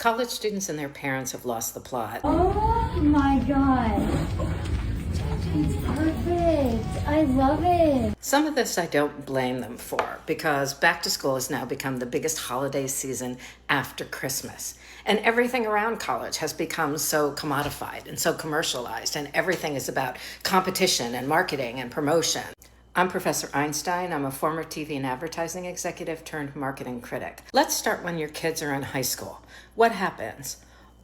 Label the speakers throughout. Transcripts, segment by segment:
Speaker 1: College students and their parents have lost the plot.
Speaker 2: Oh my God. It's perfect. I love it.
Speaker 1: Some of this I don't blame them for, because back to school has now become the biggest holiday season after Christmas. And everything around college has become so commodified and so commercialized, and everything is about competition and marketing and promotion. I'm Professor Einstein. I'm a former TV and advertising executive turned marketing critic. Let's start when your kids are in high school. What happens?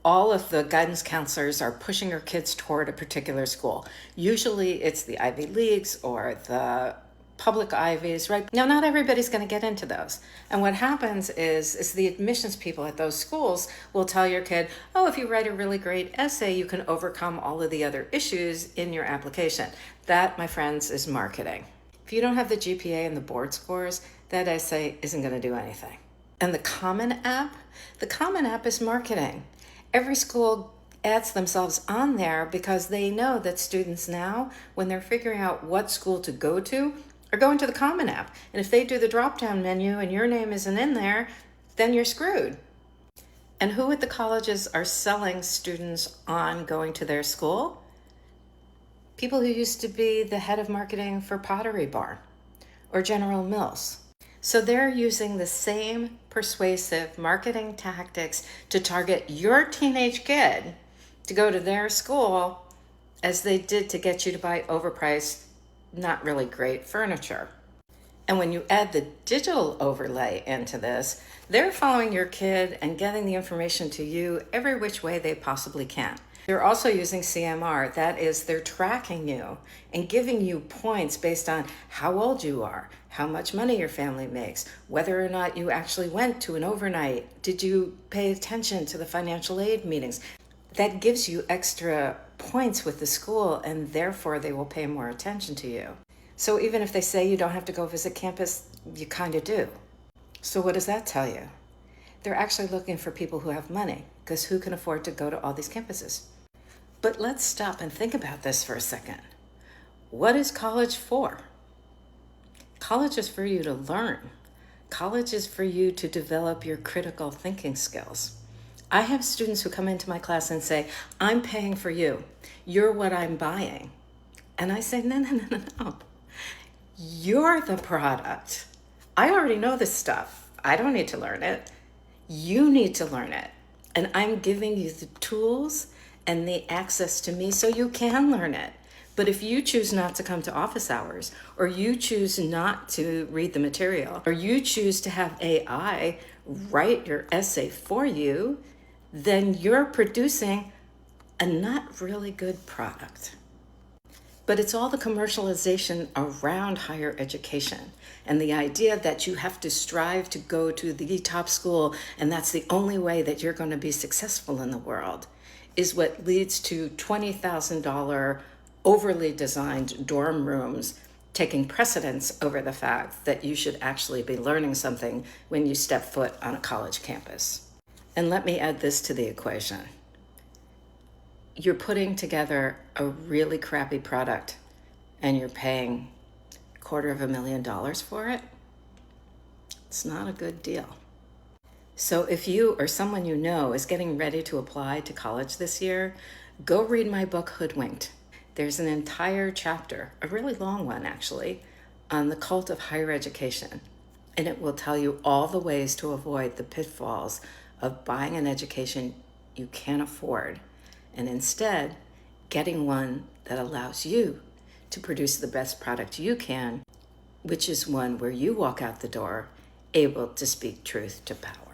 Speaker 1: All of the guidance counselors are pushing your kids toward a particular school. Usually it's the Ivy Leagues or the public Ivies, right? Now, not everybody's going to get into those. And what happens is the admissions people at those schools will tell your kid, oh, if you write a really great essay, you can overcome all of the other issues in your application. That, my friends, is marketing. If you don't have the GPA and the board scores, that essay isn't going to do anything. And the Common App is marketing. Every school adds themselves on there because they know that students now, when they're figuring out what school to go to, are going to the Common App. And if they do the drop-down menu and your name isn't in there, then you're screwed. And who at the colleges are selling students on going to their school? People who used to be the head of marketing for Pottery Barn or General Mills. So they're using the same persuasive marketing tactics to target your teenage kid to go to their school as they did to get you to buy overpriced, not really great furniture. And when you add the digital overlay into this, they're following your kid and getting the information to you every which way they possibly can. They're also using CMR. That is, they're tracking you and giving you points based on how old you are, how much money your family makes, whether or not you actually went to an overnight, did you pay attention to the financial aid meetings. That gives you extra points with the school, and therefore they will pay more attention to you. So even if they say you don't have to go visit campus, you kind of do. So what does that tell you? They're actually looking for people who have money, because who can afford to go to all these campuses? But let's stop and think about this for a second. What is college for? College is for you to learn. College is for you to develop your critical thinking skills. I have students who come into my class and say, I'm paying for you. You're what I'm buying. And I say, no. You're the product. I already know this stuff. I don't need to learn it. You need to learn it. And I'm giving you the tools and the access to me so you can learn it. But if you choose not to come to office hours, or you choose not to read the material, or you choose to have AI write your essay for you, then you're producing a not really good product. But it's all the commercialization around higher education and the idea that you have to strive to go to the top school and that's the only way that you're going to be successful in the world is what leads to $20,000 overly designed dorm rooms taking precedence over the fact that you should actually be learning something when you step foot on a college campus. And let me add this to the equation. You're putting together a really crappy product and you're paying $250,000 for it. It's not a good deal. So if you or someone you know is getting ready to apply to college this year, go read my book, Hoodwinked. There's an entire chapter, a really long one actually, on the cult of higher education. And it will tell you all the ways to avoid the pitfalls of buying an education you can't afford, and instead getting one that allows you to produce the best product you can, which is one where you walk out the door able to speak truth to power.